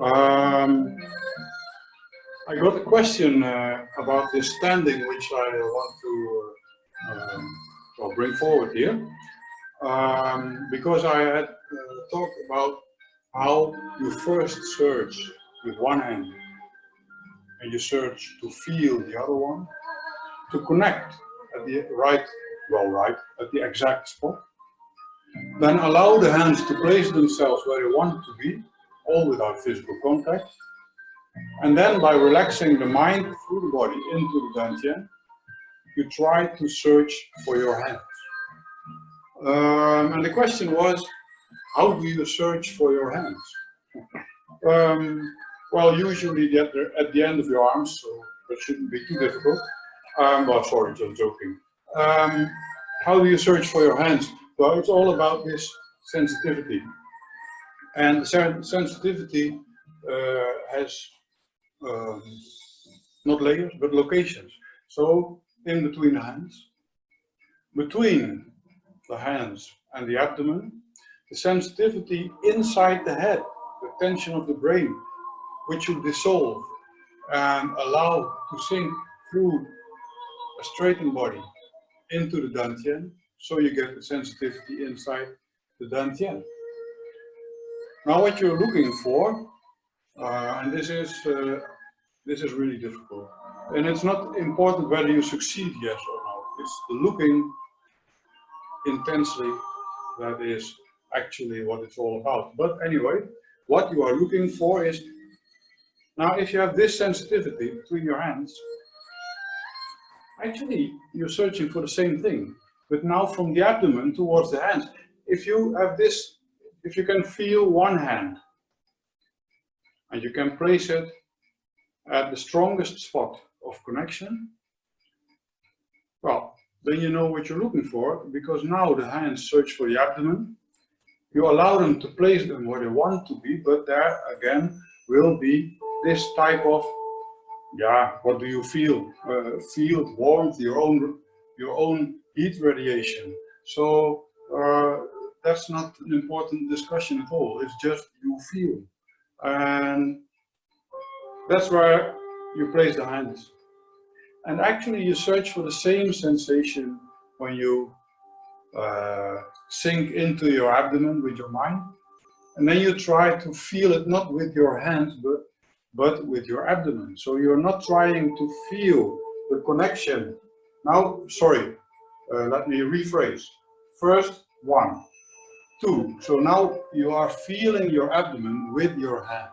Um, I got a question about this standing, which I want to well, bring forward here, because I had talked about how you first search with one hand, and you search to feel the other one, to connect at the right, at the exact spot. Then allow the hands to place themselves where they want to be, all without physical contact. And then by relaxing the mind through the body into the dantian, you try to search for your hands. And the question was, how do you search for your hands? Well, usually at the end of your arms, so that shouldn't be too difficult. Well, sorry, just joking. How do you search for your hands? Well, it's all about this sensitivity. And sensitivity has not layers, but locations. So in between the hands, between the hands and the abdomen, the sensitivity inside the head, the tension of the brain, which you dissolve and allow to sink through a straightened body into the dantian, so you get the sensitivity inside the dantian. Now what you're looking for, and this is really difficult, and it's not important whether you succeed, yes or no, it's the looking intensely that is actually what it's all about. But anyway, what you are looking for is, now if you have this sensitivity between your hands, actually you're searching for the same thing, but now from the abdomen towards the hands. If you have this, if you can feel one hand and you can place it at the strongest spot of connection, well, then you know what you're looking for, because now the hands search for the abdomen. You allow them to place them where they want to be, but there again will be this type of, yeah, what do you feel? Feel warmth, your own heat radiation. So that's not an important discussion at all. It's just you feel, and that's where you place the hands. And actually, you search for the same sensation when you sink into your abdomen with your mind, and then you try to feel it not with your hands, but with your abdomen. So you're not trying to feel the connection. Now, sorry, let me rephrase. First, 1, 2. So now you are feeling your abdomen with your hands.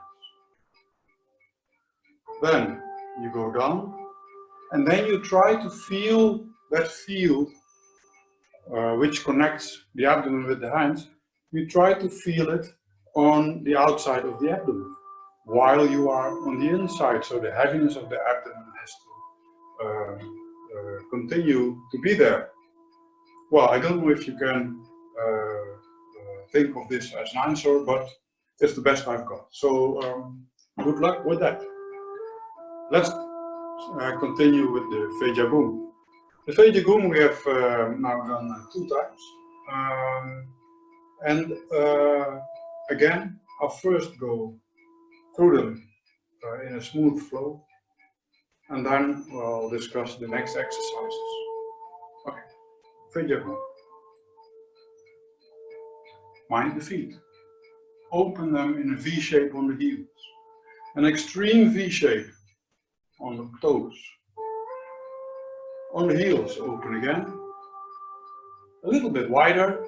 Then you go down, and then you try to feel that field which connects the abdomen with the hands. You try to feel it on the outside of the abdomen while you are on the inside, so the heaviness of the abdomen has to continue to be there. Well, I don't know if you can think of this as an answer, but it's the best I've got. So good luck with that. Let's continue with the Feijia Gong. The Feijia Gong we have now done 2 times. And again, I'll first go through them in a smooth flow, and then we'll discuss the next exercises. Okay, Feijia Gong. Mind the feet. Open them in a V shape on the heels. An extreme V shape on the toes. On the heels, open again. A little bit wider.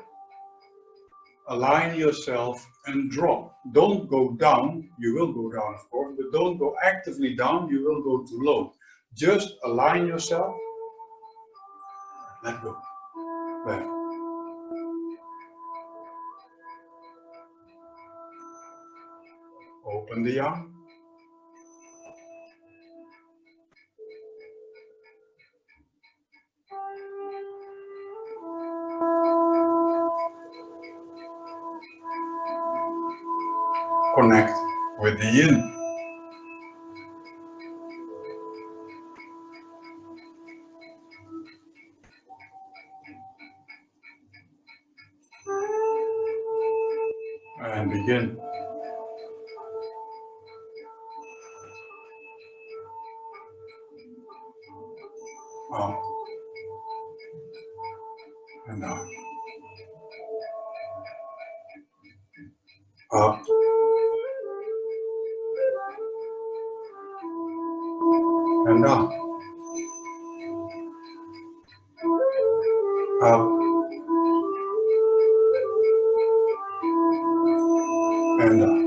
Align yourself and drop. Don't go down. You will go down, of course, but don't go actively down. You will go too low. Just align yourself. Let go. There. Open the arm. Connect with the yin. And begin. up, and up, up, and up,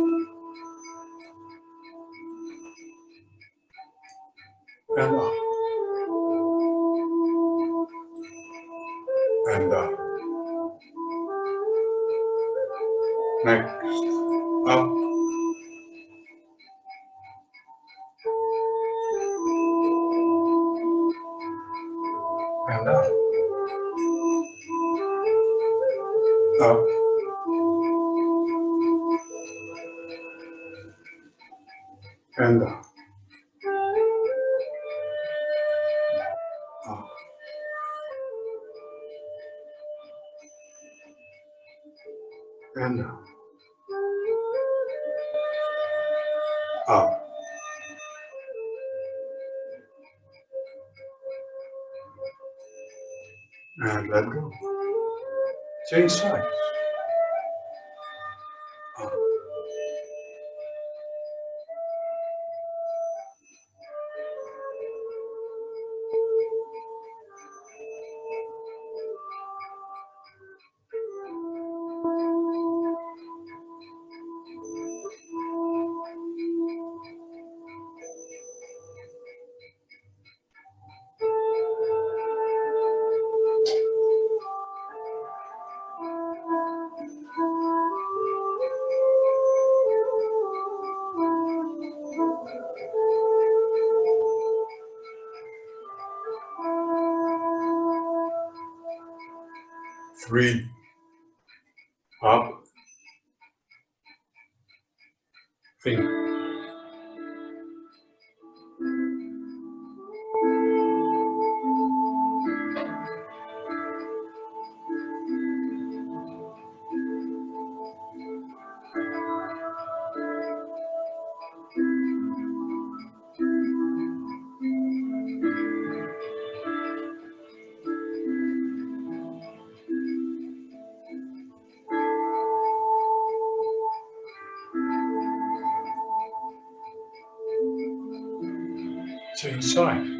and up, and up. Next, up, and up, up, and up, up, and up, up, and let go. Change sides. Up, 3, up, finger. Change sides.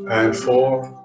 And 4,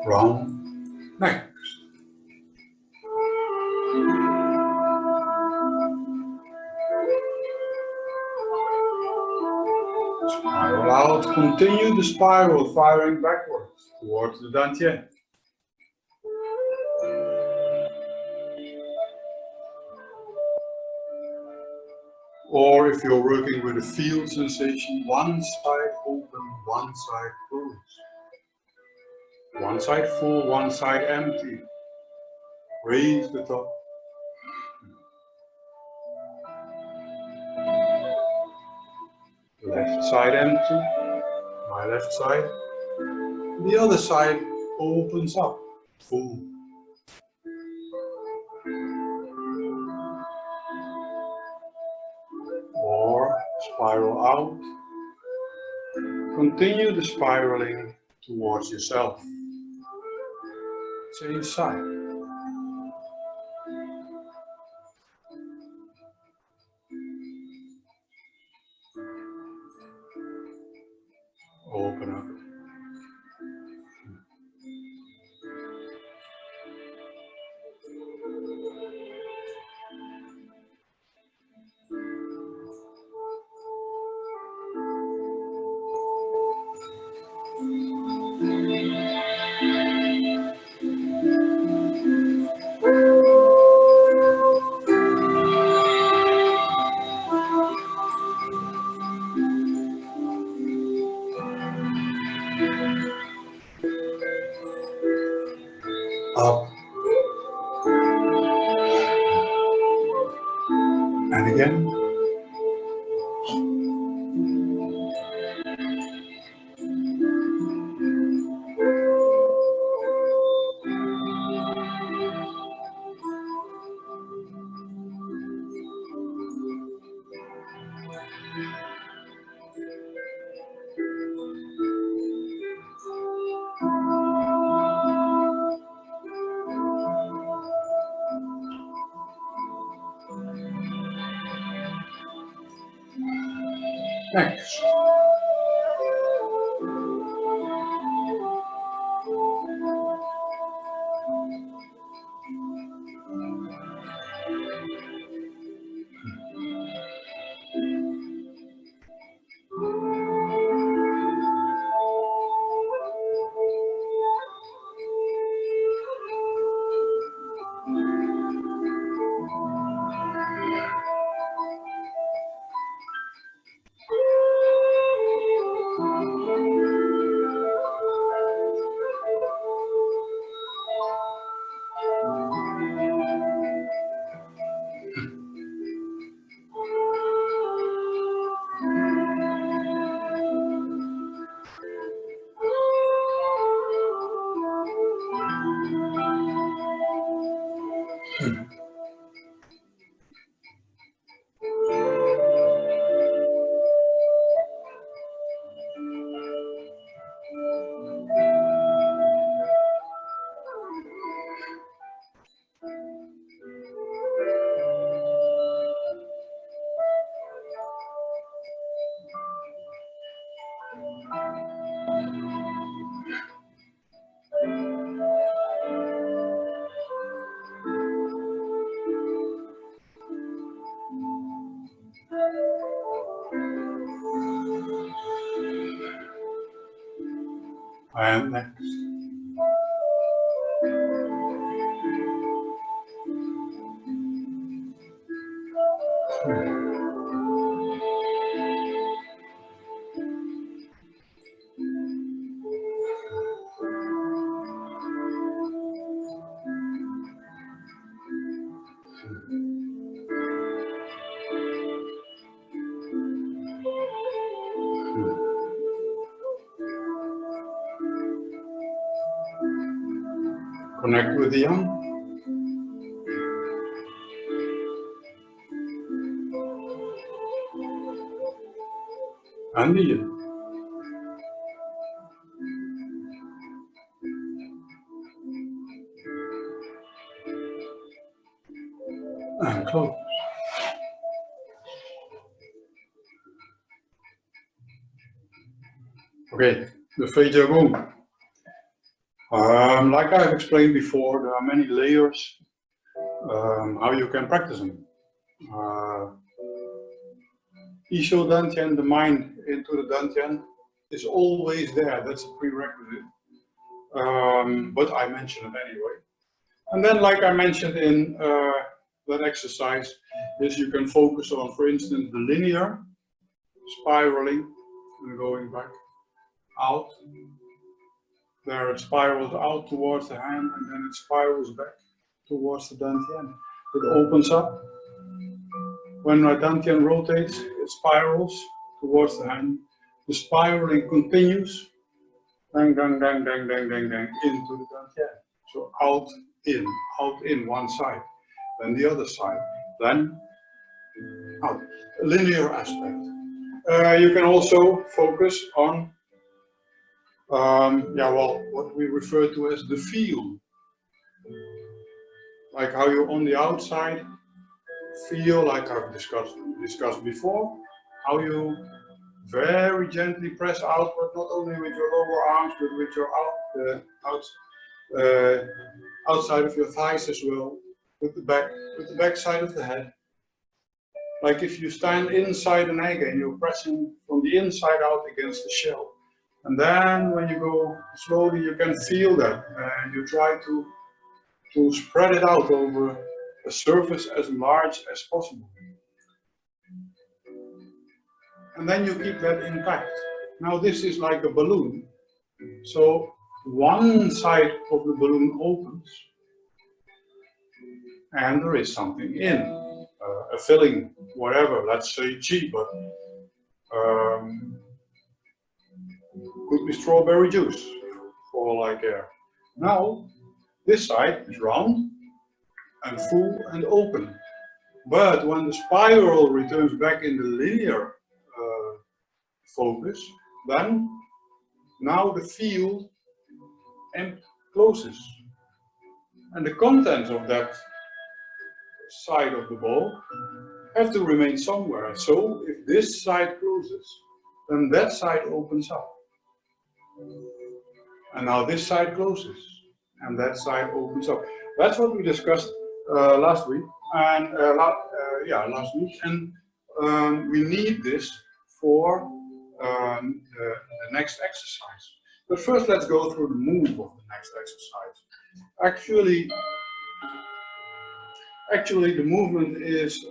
round, next. Spiral out, continue the spiral, firing backwards towards the dantian. Or if you're working with a feel sensation, one side open, one side closed. One side full, one side empty. Raise the top. Left side empty, my left side. The other side opens up, full. spiral out. Continue the spiraling towards yourself. Change side. Open up. Up. And again. Next. And next. Connect with the young. And the yin. And close. Okay, the Feijia Gong. Like I've explained before, there are many layers how you can practice them. Isho Dantian, the mind into the Dantian, is always there. That's a prerequisite. But I mention it anyway. And then, like I mentioned in that exercise, is you can focus on, for instance, the linear, spiraling and going back out. There it spirals out towards the hand and then it spirals back towards the Dantian. It opens up. When the Dantian rotates, it spirals towards the hand. The spiraling continues. Dang, dang, dang, dang, dang, dang, dang, into the Dantian. So out, in one side, then the other side, then out. A linear aspect. you can also focus on what we refer to as the feel, like how you on the outside feel, like I've discussed before, how you very gently press outward, not only with your lower arms, but with your outside of your thighs as well, with the back side of the head. Like if you stand inside an egg and you're pressing from the inside out against the shell. And then when you go slowly, you can feel that, and you try to spread it out over a surface as large as possible. And then you keep that intact. Now this is like a balloon. So one side of the balloon opens and there is something in, a filling, whatever, let's say chi, but could be strawberry juice for all I care. Now this side is round and full and open. But when the spiral returns back in the linear focus, then now the field closes. And the contents of that side of the ball have to remain somewhere. So if this side closes, then that side opens up. And now this side closes and that side opens up. That's what we discussed last week. And last week. And we need this for the next exercise. But first, let's go through the move of the next exercise. Actually, the movement is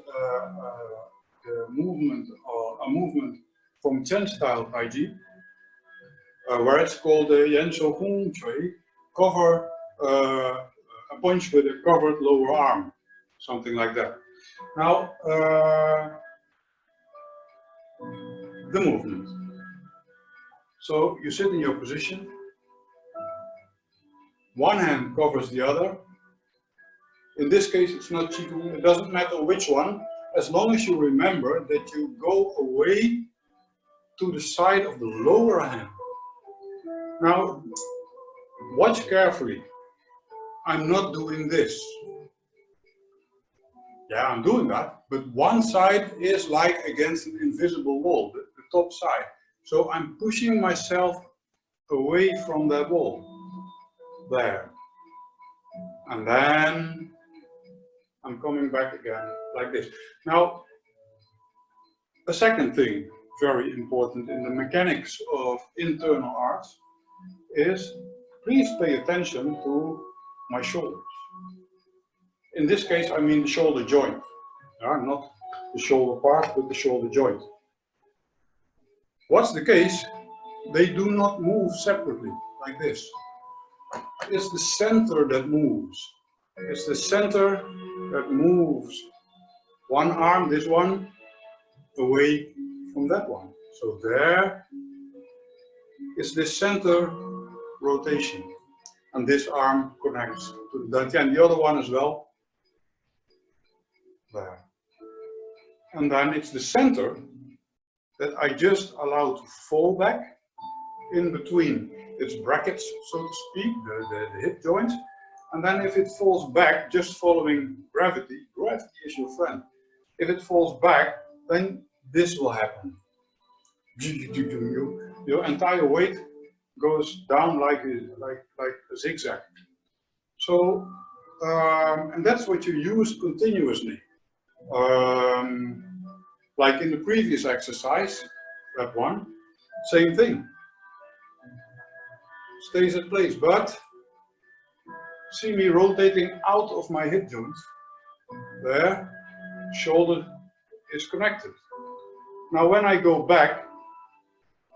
a movement from Chen style Feijia, where it's called the Gong cover, a punch with a covered lower arm, something like that. Now, the movement. So you sit in your position, one hand covers the other. In this case, it's not qigong, it doesn't matter which one, as long as you remember that you go away to the side of the lower hand. Now, watch carefully. I'm not doing this. Yeah, I'm doing that, but one side is like against an invisible wall, the top side. So I'm pushing myself away from that wall. There. And then I'm coming back again like this. Now, a second thing, very important in the mechanics of internal arts, is please pay attention to my shoulders. In this case, I mean the shoulder joint. Not the shoulder part, but the shoulder joint. What's the case? They do not move separately, like this. It's the center that moves. It's the center that moves one arm, this one, away from that one. So there is this center rotation. And this arm connects to the dantian, and the other one as well. There. And then it's the center that I just allow to fall back in between its brackets, so to speak, the hip joints. And then if it falls back, just following gravity, gravity is your friend. If it falls back, then this will happen. Your entire weight goes down like a zigzag. So, and that's what you use continuously. Like in the previous exercise, that one, same thing. Stays at place, but see me rotating out of my hip joint. There, shoulder is connected. Now when I go back,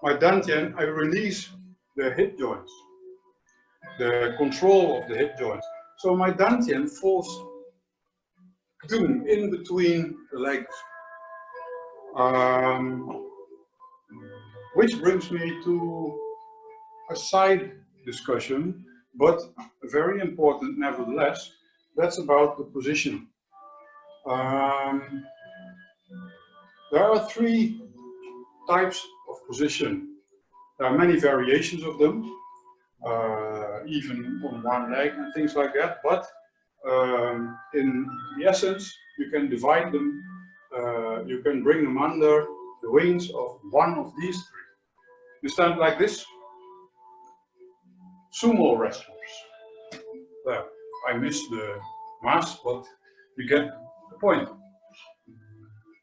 my dantian, I release the hip joints, the control of the hip joints. So my dantian falls in between the legs. Which brings me to a side discussion, but very important nevertheless. That's about the position. There are three types of position. There are many variations of them, even on one leg and things like that, but in the essence, you can divide them, you can bring them under the wings of one of these three. You stand like this. Sumo wrestlers. There, I missed the mask, but you get the point.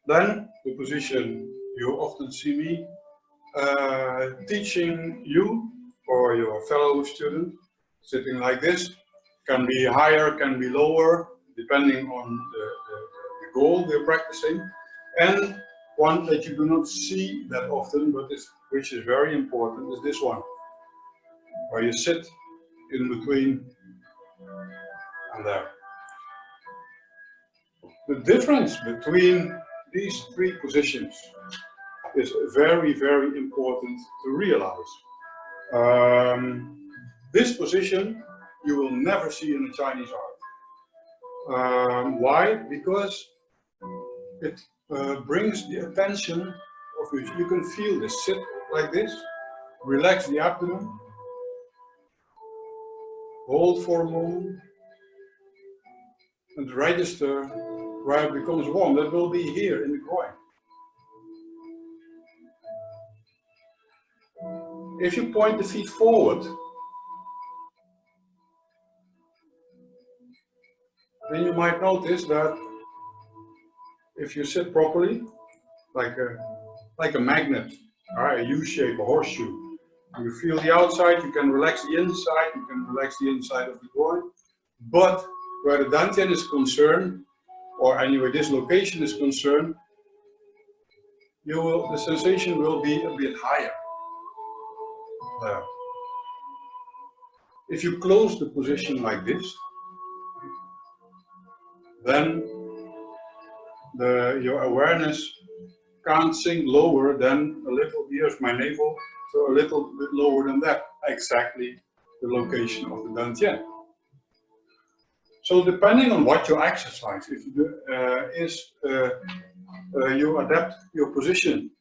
Then the position you often see me teaching you or your fellow student, sitting like this. Can be higher, can be lower, depending on the goal we're practicing. And one that you do not see that often, but which is very important, is this one, where you sit in between and there. The difference between these three positions is very, very important to realize. This position you will never see in a Chinese art. Why? Because it brings the attention of you can feel this. Sit like this, relax the abdomen, hold for a moment, and register where it becomes warm. That will be here in the groin. If you point the feet forward, then you might notice that if you sit properly, like a magnet, a U-shape, a horseshoe, you feel the outside, you can relax the inside, you can relax the inside of the groin. But where the dantian is concerned, or anyway this location is concerned, the sensation will be a bit higher. There. If you close the position like this, then your awareness can't sink lower than a little, here's my navel, so a little bit lower than that, exactly the location of the dantian. So depending on what you exercise, if you do, you adapt your position.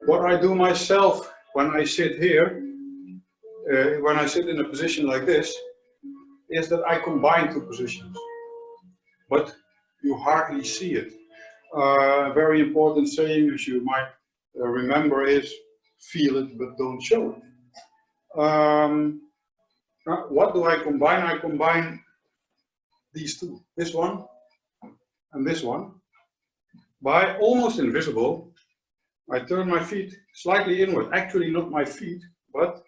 What I do myself when I sit here, when I sit in a position like this, is that I combine two positions, but you hardly see it. Very important saying, as you might remember, is feel it but don't show it. What do I combine? I combine these two, this one and this one. By almost invisible, I turn my feet slightly inward. Actually not my feet, but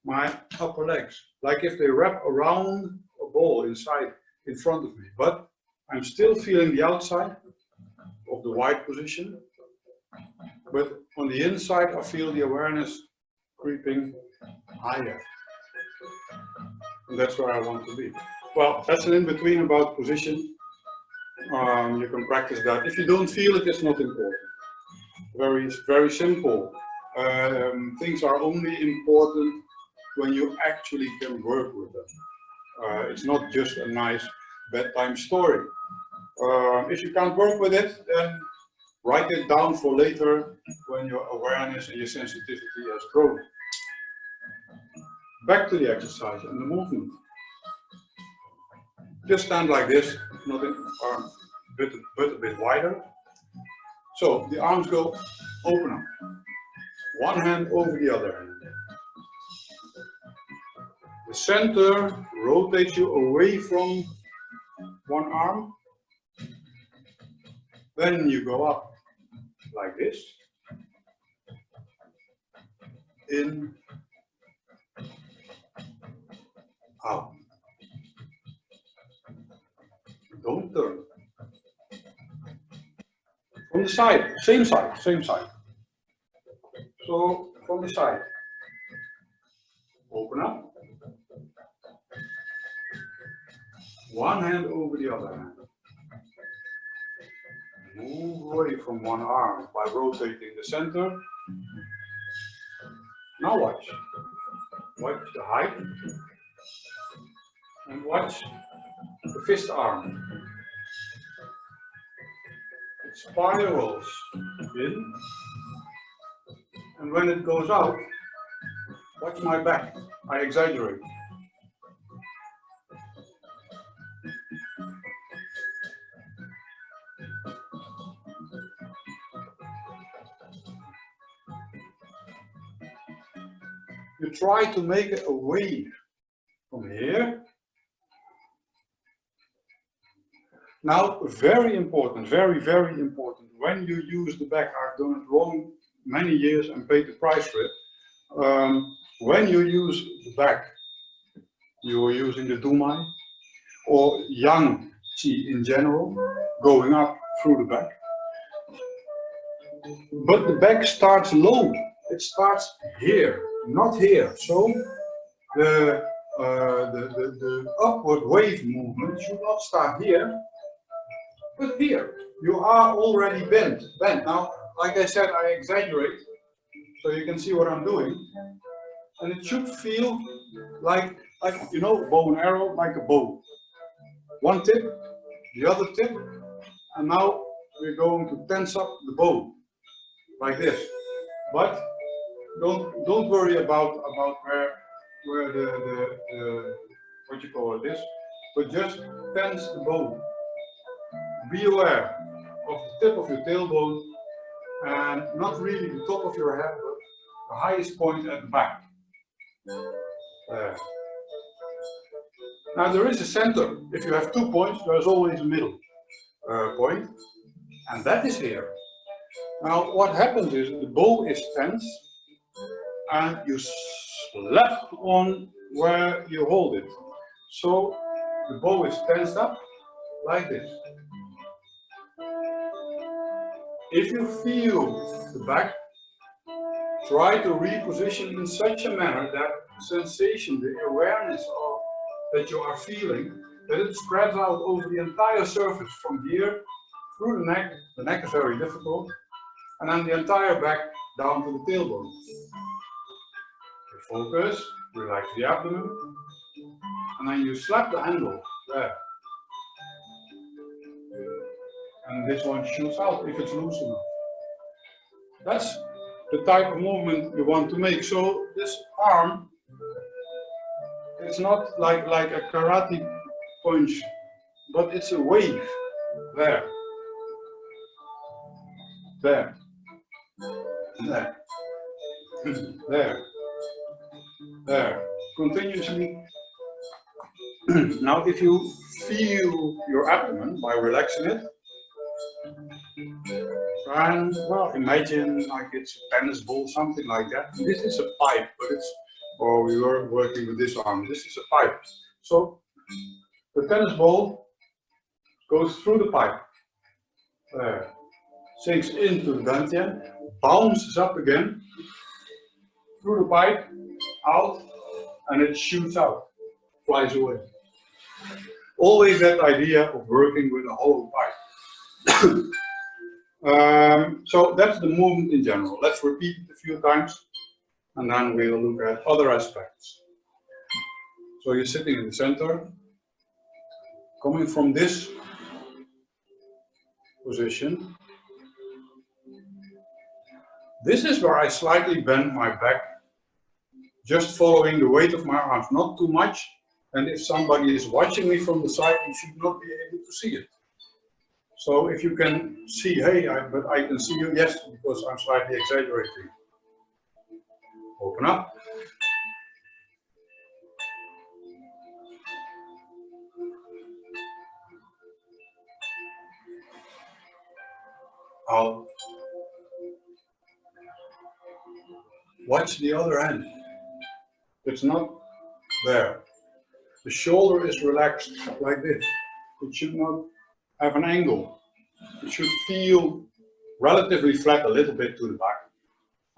my upper legs. Like if they wrap around a ball inside, in front of me. But I'm still feeling the outside of the wide position. But on the inside, I feel the awareness creeping higher. And that's where I want to be. Well, that's an in-between about position. You can practice that. If you don't feel it, it's not important. Very simple. Things are only important when you actually can work with them. It's not just a nice bedtime story. If you can't work with it, then write it down for later when your awareness and your sensitivity has grown. Back to the exercise and the movement. Just stand like this, not in arm, but a bit wider. So the arms go open up. One hand over the other hand. The center rotates you away from one arm. Then you go up like this. In, out. Don't turn. From the side, same side, same side. So from the side, open up. One hand over the other hand. Move away from one arm by rotating the center. Now watch. Watch the height. And watch the fist arm. It spirals in And when it goes out, watch my back. I exaggerate. You try to make it a wave from here. Now, very important, very, very important. When you use the back, I've done it wrong many years and paid the price for it. When you use the back, you are using the dumai or yang qi in general, going up through the back. But the back starts low. It starts here, not here. So the upward wave movement should not start here, but here. You are already bent. Now, like I said, I exaggerate, so you can see what I'm doing. And it should feel like you know, bow and arrow, like a bow. One tip, the other tip, and now we're going to tense up the bow, like this. But don't worry about where the what you call it is, but just tense the bow. Be aware of the tip of your tailbone and not really the top of your head, but the highest point at the back. There. Now there is a center. If you have 2 points, there is always a middle point, and that is here. Now what happens is the bow is tense, and you slap on where you hold it. So the bow is tensed up like this. If you feel the back, try to reposition in such a manner that the sensation, the awareness of that you are feeling, that it spreads out over the entire surface from here through the neck. The neck is very difficult, and then the entire back down to the tailbone. You focus, relax the abdomen, and then you slap the handle there. And this one shoots out if it's loose enough. That's the type of movement you want to make. So this arm, it's not like a karate punch, but it's a wave. There. There. There. There. There. Continuously. Now if you feel your abdomen by relaxing it, and well, imagine like it's a tennis ball, something like that. This is a pipe, but it's, or we were working with this arm. This is a pipe. So the tennis ball goes through the pipe, sinks into the dantian, bounces up again through the pipe, out, and it shoots out, flies away. Always that idea of working with a hollow pipe. So that's the movement in general. Let's repeat it a few times, and then we'll look at other aspects. So you're sitting in the center, coming from this position. This is where I slightly bend my back, just following the weight of my arms, not too much. And if somebody is watching me from the side, you should not be able to see it. So if you can see, hey, but I can see you, yes, because I'm slightly exaggerating. Open up. Out. Watch the other hand. It's not there. The shoulder is relaxed like this. It should not have an angle. It should feel relatively flat, a little bit to the back,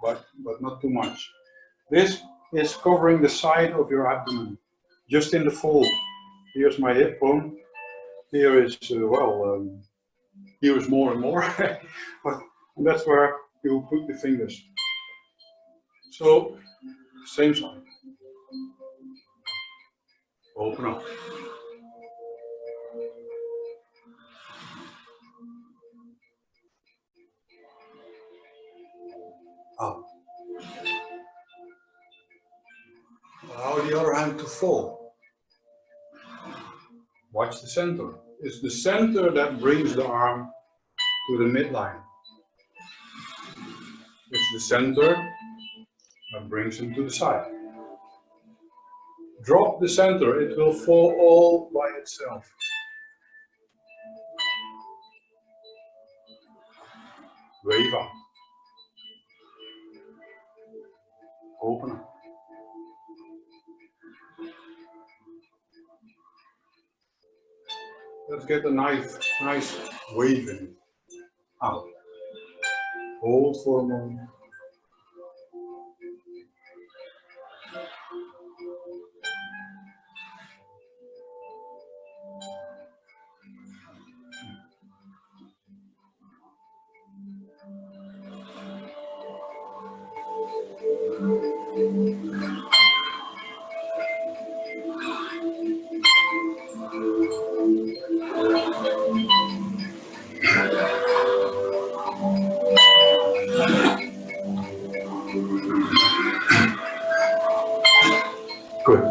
but not too much. This is covering the side of your abdomen, just in the fold. Here's my hip bone. Here is, here is more and more, but that's where you put the fingers. So, same side. Open up. Out. and to fall. Watch the center. It's the center that brings the arm to the midline. It's the center that brings him to the side. Drop the center, it will fall all by itself. Wave up. Open up. Let's get a nice wave in it. Out. Hold for a moment. Good.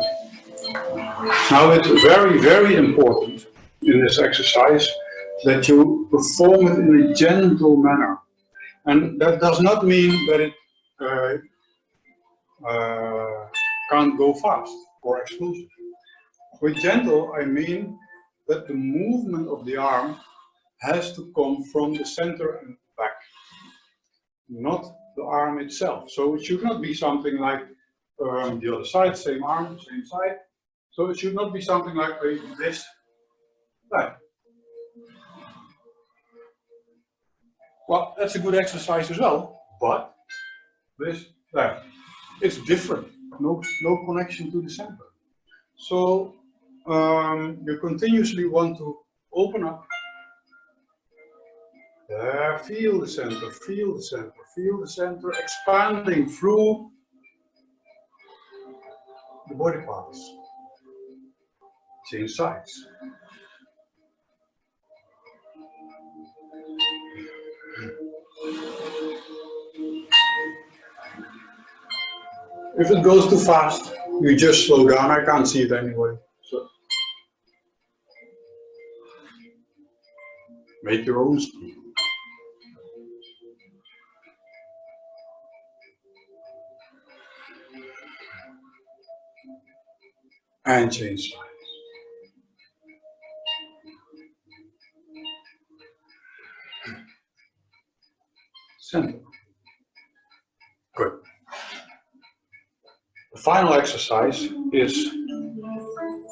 Now it's very, very important in this exercise that you perform it in a gentle manner. And that does not mean that it can't go fast or explosive. With gentle, I mean that the movement of the arm has to come from the center and back, not the arm itself. So it should not be something like the other side, same arm, same side. So it should not be something like this, that. Well, that's a good exercise as well, but this, that. It's different, no connection to the center. So you continuously want to open up. There, feel the center, feel the center, feel the center expanding through the body parts. Change sides. If it goes too fast, you just slow down. I can't see it anyway. So make your own speed. And change sides. Center. Good. The final exercise is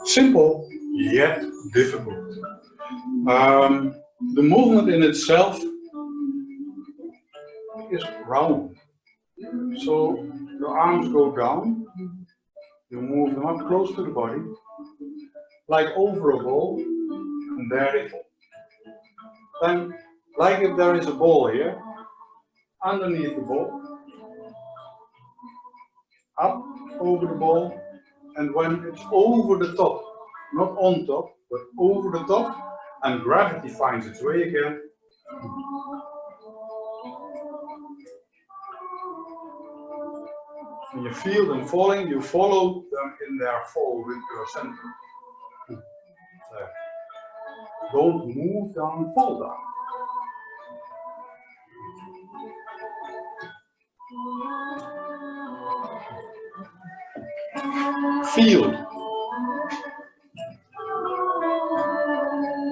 simple yet difficult. The movement in itself is round. So your arms go down, you move them up close to the body, like over a ball, and there they fall. Then, like if there is a ball here, underneath the ball, up over the ball, and when it's over the top, not on top, but over the top, and gravity finds its way again, when you feel them falling, you follow them in their fall with your center. There. Don't move down, fall down. Feel.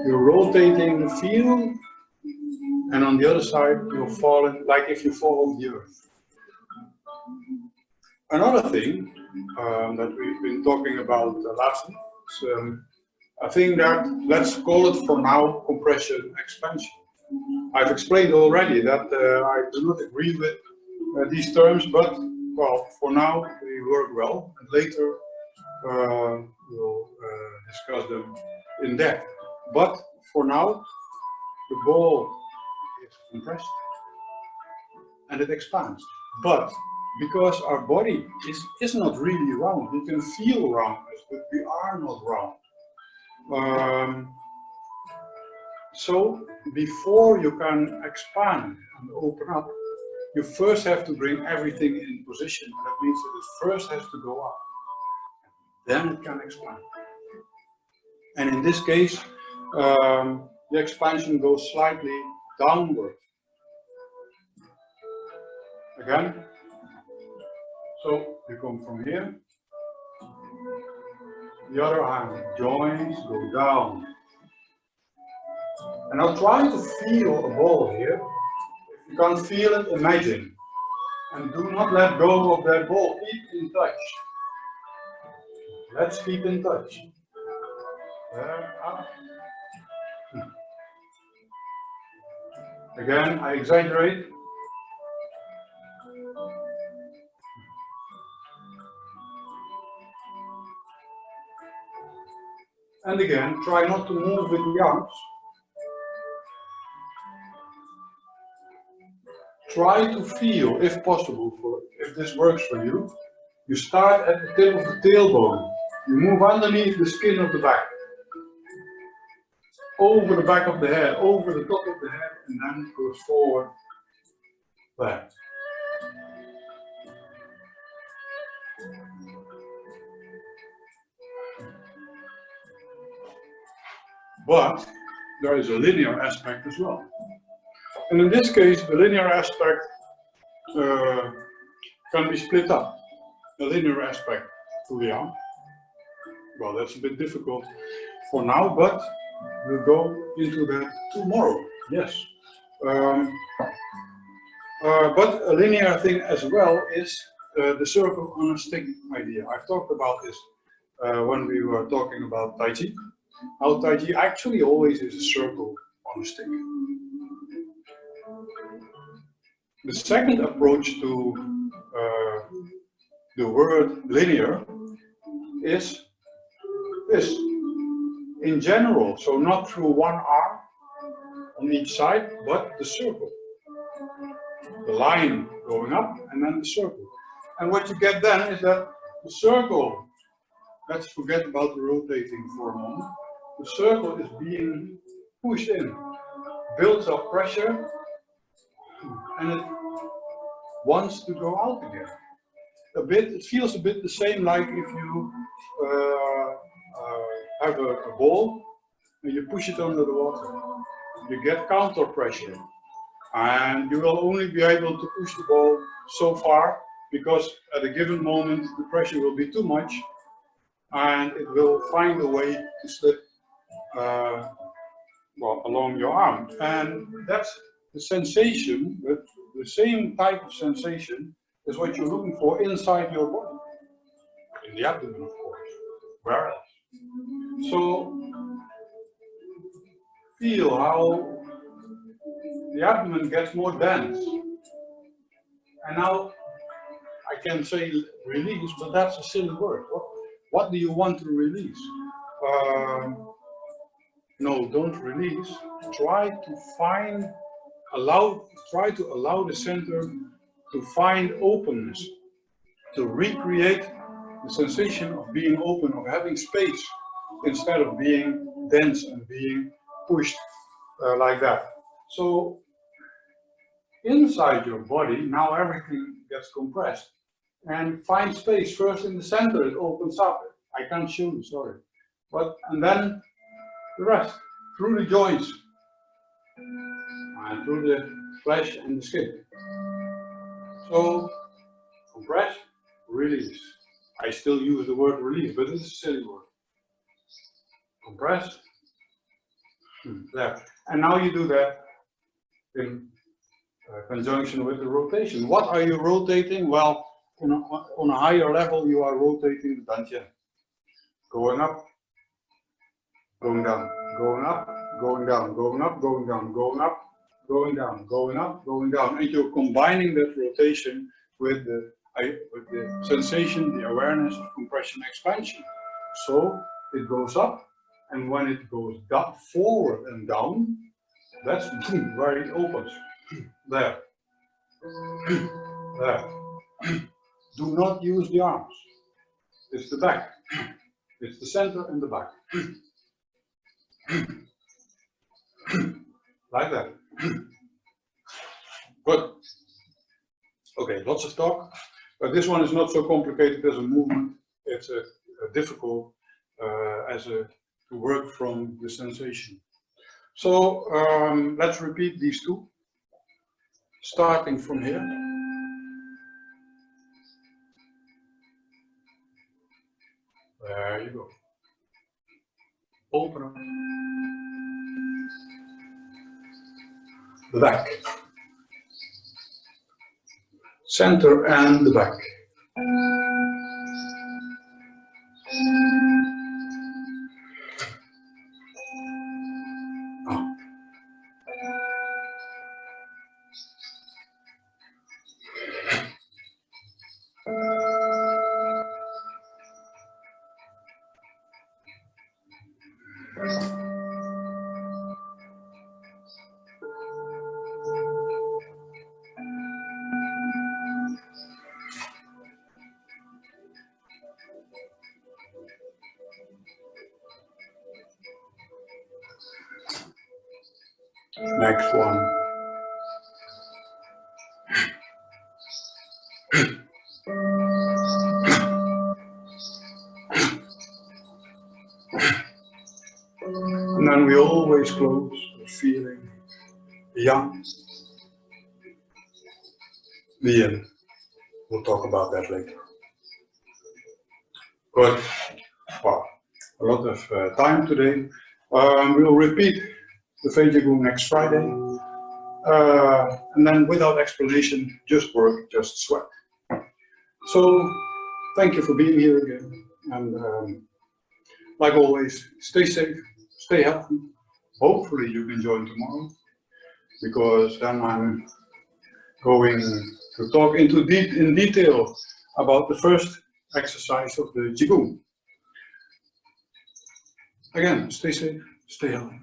You're rotating the field, and on the other side you're falling like if you fall on the earth. Another thing that we've been talking about last week is I think that, let's call it for now, compression expansion. I've explained already that I do not agree with these terms, but well, for now they work well, and later we'll discuss them in depth. But for now, the ball is compressed and it expands. But because our body is not really round, we can feel roundness, but we are not round. So before you can expand and open up, you first have to bring everything in position. That means that it first has to go up. then it can expand. And in this case, the expansion goes slightly downward. Again, so you come from here, the other hand joins, go down. And now try to feel a ball here. If you can't feel it, imagine. And do not let go of that ball, keep in touch. Let's keep in touch. There, up. Again, I exaggerate. And again, try not to move with the arms. Try to feel, if possible, if this works for you. You start at the tip of the tailbone. You move underneath the skin of the back. Over the back of the head, over the top of the head, and then it goes forward, back. But there is a linear aspect as well. And in this case, the linear aspect can be split up. A linear aspect to the arm. Well, that's a bit difficult for now, but we'll go into that tomorrow. Yes. But a linear thing as well is the circle on a stick idea. I've talked about this when we were talking about Tai Chi. How Tai Chi actually always is a circle on a stick. The second approach to the word linear is this. In general, so not through one arm on each side, but the circle. The line going up and then the circle. And what you get then is that the circle, let's forget about the rotating for a moment. The circle is being pushed in, builds up pressure, and it wants to go out again. It feels a bit the same like if you have a ball and you push it under the water. You get counter pressure, and you will only be able to push the ball so far because at a given moment the pressure will be too much and it will find a way to slip along your arm. And that's the sensation, but the same type of sensation is what you're looking for inside your body, in the abdomen, of course. Where else? So feel how the abdomen gets more dense. And now I can say release, but that's a silly word. What do you want to release? No, don't release. Try to allow the center to find openness, to recreate the sensation of being open, of having space, instead of being dense and being pushed like that. So inside your body, now everything gets compressed. And find space first in the center, it opens up. I can't show you, sorry. And then the rest, through the joints, and through the flesh and the skin. So, compress, release. I still use the word release, but it's a silly word. Compress, there. And now you do that in conjunction with the rotation. What are you rotating? Well, on a higher level, you are rotating the dantian. Going up, going down, going up, going down, going up, going down, going up, going down, going up, going down. And you're combining that rotation with the sensation, the awareness of compression expansion. So it goes up, and when it goes down, forward and down, that's where it opens. There. There. Do not use the arms. It's the back. It's the center and the back. Like that. Good. Okay, lots of talk. But this one is not so complicated as a movement. It's a difficult to work from the sensation. So let's repeat these two, starting from here. There you go. Open up. The back. Center and the back. Next one. And then we always close with feeling young. The end. We'll talk about that later. Good. Wow, a lot of time today. We'll repeat the Feijia Gong next Friday. And then without explanation, just work, just sweat. So, thank you for being here again. And like always, stay safe, stay healthy. Hopefully you can join tomorrow, because then I'm going to talk in detail about the first exercise of the Qigong. Again, stay safe, stay healthy.